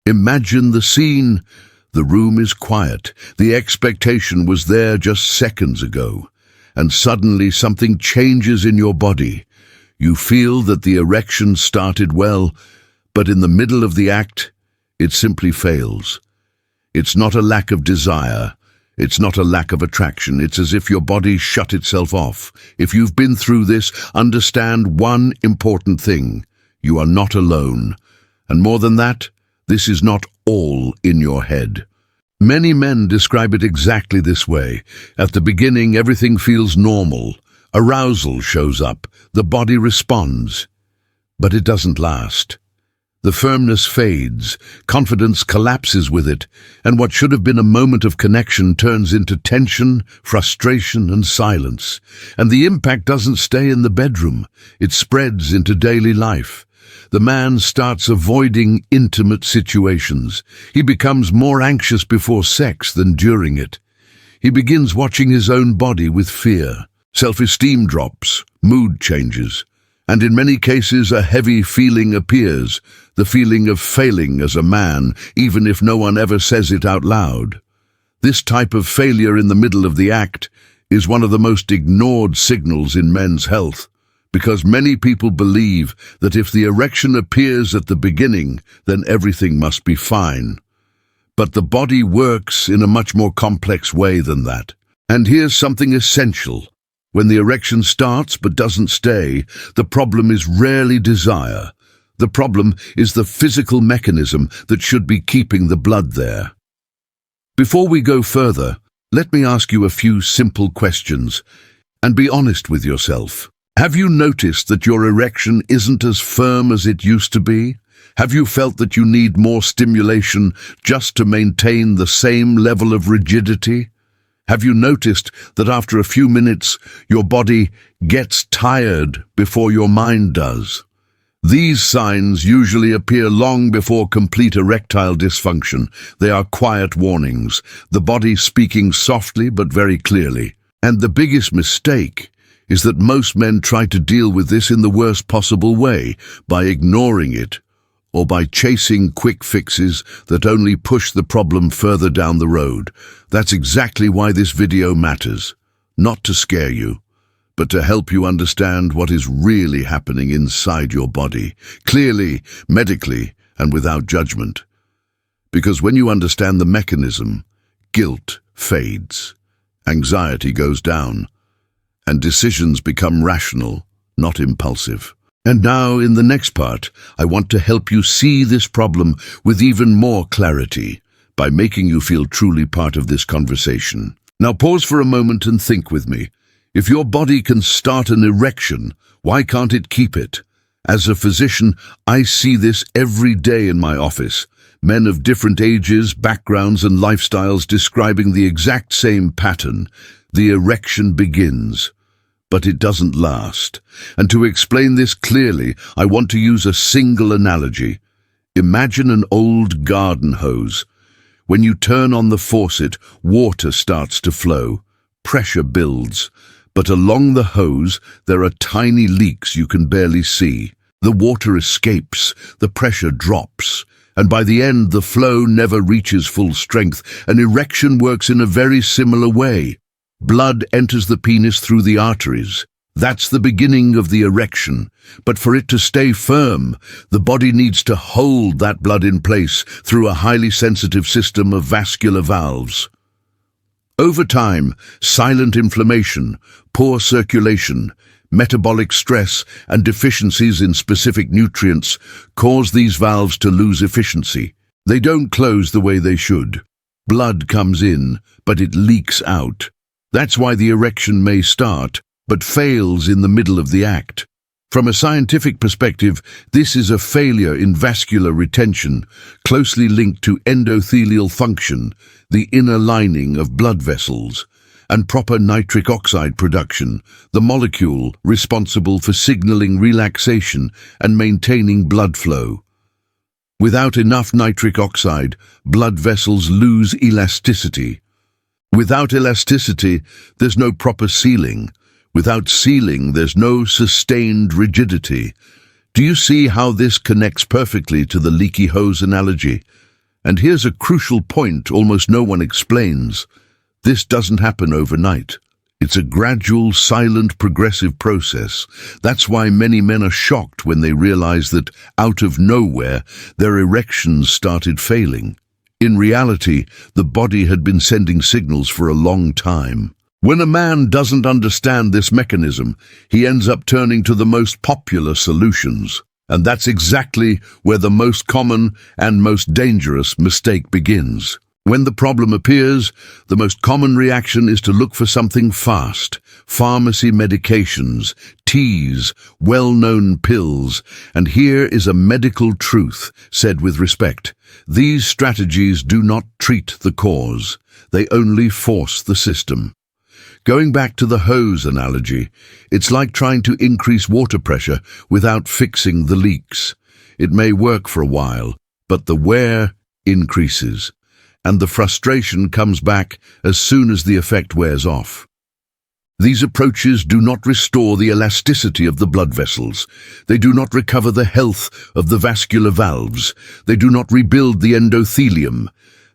Imagine the scene. The room is quiet. The expectation was there just seconds ago. And suddenly something changes in your body. You feel that the erection started well, but in the middle of the act, it simply fails. It's not a lack of desire. It's not a lack of attraction. It's as if your body shut itself off. If you've been through this, understand one important thing. You are not alone. And more than that, this is not all in your head. Many men describe it exactly this way. At the beginning, everything feels normal. Arousal shows up. The body responds. But it doesn't last. The firmness fades, confidence collapses with it, and what should have been a moment of connection turns into tension, frustration, and silence. And the impact doesn't stay in the bedroom. It spreads into daily life. The man starts avoiding intimate situations. He becomes more anxious before sex than during it. He begins watching his own body with fear. Self-esteem drops, mood changes, and in many cases a heavy feeling appears, the feeling of failing as a man, even if no one ever says it out loud. This type of failure in the middle of the act is one of the most ignored signals in men's health, because many people believe that if the erection appears at the beginning, then everything must be fine. But the body works in a much more complex way than that. And here's something essential. When the erection starts but doesn't stay, the problem is rarely desire. The problem is the physical mechanism that should be keeping the blood there. Before we go further, let me ask you a few simple questions, and be honest with yourself. Have you noticed that your erection isn't as firm as it used to be? Have you felt that you need more stimulation just to maintain the same level of rigidity? Have you noticed that after a few minutes, your body gets tired before your mind does? These signs usually appear long before complete erectile dysfunction. They are quiet warnings, the body speaking softly but very clearly. And the biggest mistake is that most men try to deal with this in the worst possible way, by ignoring it, or by chasing quick fixes that only push the problem further down the road. That's exactly why this video matters. Not to scare you, but to help you understand what is really happening inside your body, clearly, medically, and without judgment. Because when you understand the mechanism, guilt fades, anxiety goes down, and decisions become rational, not impulsive. And now, in the next part, I want to help you see this problem with even more clarity by making you feel truly part of this conversation. Now pause for a moment and think with me. If your body can start an erection, why can't it keep it? As a physician, I see this every day in my office. Men of different ages, backgrounds, and lifestyles describing the exact same pattern. The erection begins, but it doesn't last. And to explain this clearly, I want to use a single analogy. Imagine an old garden hose. When you turn on the faucet, water starts to flow. Pressure builds. But along the hose, there are tiny leaks you can barely see. The water escapes, the pressure drops, and by the end, the flow never reaches full strength. An erection works in a very similar way. Blood enters the penis through the arteries. That's the beginning of the erection. But for it to stay firm, the body needs to hold that blood in place through a highly sensitive system of vascular valves. Over time, silent inflammation, poor circulation, metabolic stress, and deficiencies in specific nutrients cause these valves to lose efficiency. They don't close the way they should. Blood comes in, but it leaks out. That's why the erection may start, but fails in the middle of the act. From a scientific perspective, this is a failure in vascular retention, closely linked to endothelial function, the inner lining of blood vessels, and proper nitric oxide production, the molecule responsible for signaling relaxation and maintaining blood flow. Without enough nitric oxide, blood vessels lose elasticity. Without elasticity, there's no proper sealing. Without sealing, there's no sustained rigidity. Do you see how this connects perfectly to the leaky hose analogy? And here's a crucial point almost no one explains. This doesn't happen overnight. It's a gradual, silent, progressive process. That's why many men are shocked when they realize that, out of nowhere, their erections started failing. In reality, the body had been sending signals for a long time. When a man doesn't understand this mechanism, he ends up turning to the most popular solutions. And that's exactly where the most common and most dangerous mistake begins. When the problem appears, the most common reaction is to look for something fast. Pharmacy medications, teas, well-known pills. And here is a medical truth, said with respect. These strategies do not treat the cause. They only force the system. Going back to the hose analogy, it's like trying to increase water pressure without fixing the leaks. It may work for a while, but the wear increases, and the frustration comes back as soon as the effect wears off. These approaches do not restore the elasticity of the blood vessels. They do not recover the health of the vascular valves. They do not rebuild the endothelium.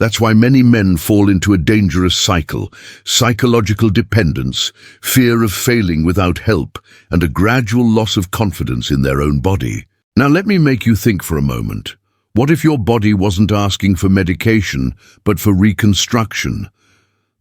That's why many men fall into a dangerous cycle: psychological dependence, fear of failing without help, and a gradual loss of confidence in their own body. Now let me make you think for a moment. What if your body wasn't asking for medication, but for reconstruction?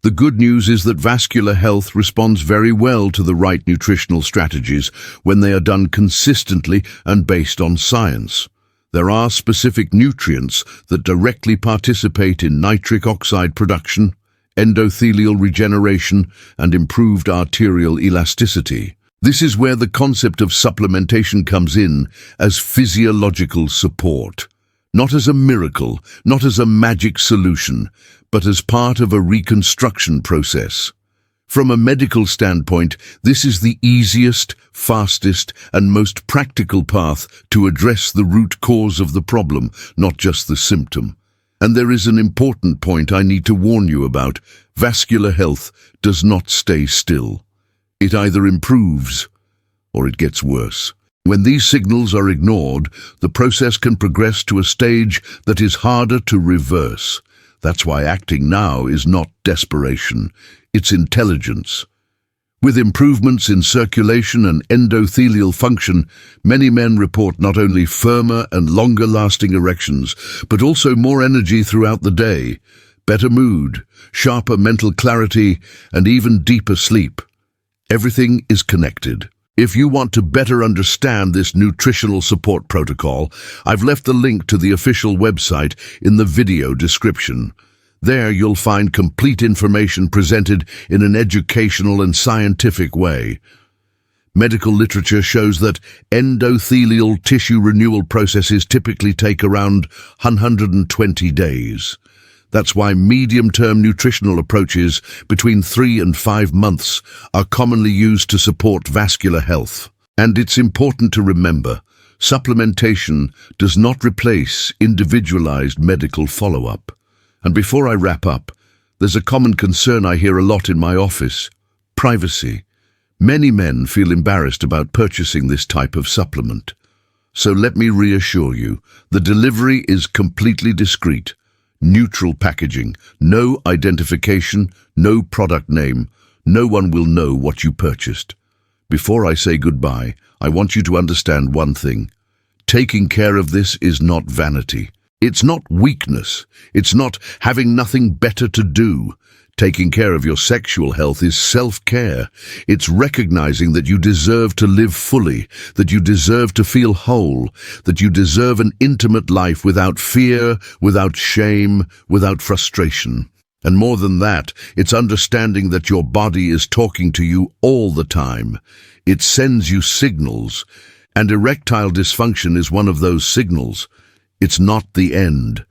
The good news is that vascular health responds very well to the right nutritional strategies when they are done consistently and based on science. There are specific nutrients that directly participate in nitric oxide production, endothelial regeneration, and improved arterial elasticity. This is where the concept of supplementation comes in as physiological support. Not as a miracle, not as a magic solution, but as part of a reconstruction process. From a medical standpoint, this is the easiest, fastest, and most practical path to address the root cause of the problem, not just the symptom. And there is an important point I need to warn you about. Vascular health does not stay still. It either improves or it gets worse. When these signals are ignored, the process can progress to a stage that is harder to reverse. That's why acting now is not desperation, it's intelligence. With improvements in circulation and endothelial function, many men report not only firmer and longer-lasting erections, but also more energy throughout the day, better mood, sharper mental clarity, and even deeper sleep. Everything is connected. If you want to better understand this nutritional support protocol, I've left the link to the official website in the video description. There you'll find complete information presented in an educational and scientific way. Medical literature shows that endothelial tissue renewal processes typically take around 120 days. That's why medium-term nutritional approaches between 3 and 5 months are commonly used to support vascular health. And it's important to remember, supplementation does not replace individualized medical follow-up. And before I wrap up, there's a common concern I hear a lot in my office: privacy. Many men feel embarrassed about purchasing this type of supplement. So let me reassure you, the delivery is completely discreet. Neutral packaging, no identification, no product name. No one will know what you purchased. Before I say goodbye, I want you to understand one thing. Taking care of this is not vanity. It's not weakness. It's not having nothing better to do. Taking care of your sexual health is self-care. It's recognizing that you deserve to live fully, that you deserve to feel whole, that you deserve an intimate life without fear, without shame, without frustration. And more than that, it's understanding that your body is talking to you all the time. It sends you signals, and erectile dysfunction is one of those signals. It's not the end.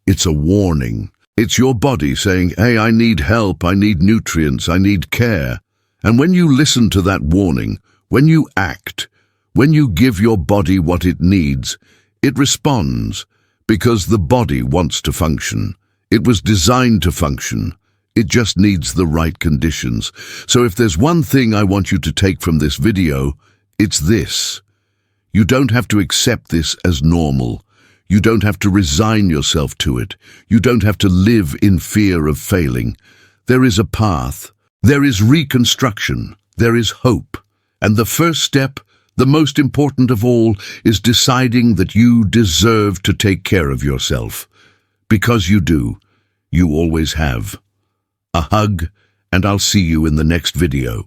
It's a warning. It's your body saying, hey, I need help, I need nutrients, I need care. And when you listen to that warning, when you act, when you give your body what it needs, it responds, because the body wants to function. It was designed to function. It just needs the right conditions. So if there's one thing I want you to take from this video, it's this. You don't have to accept this as normal. You don't have to resign yourself to it. You don't have to live in fear of failing. There is a path. There is reconstruction. There is hope. And the first step, the most important of all, is deciding that you deserve to take care of yourself. Because you do. You always have. A hug, and I'll see you in the next video.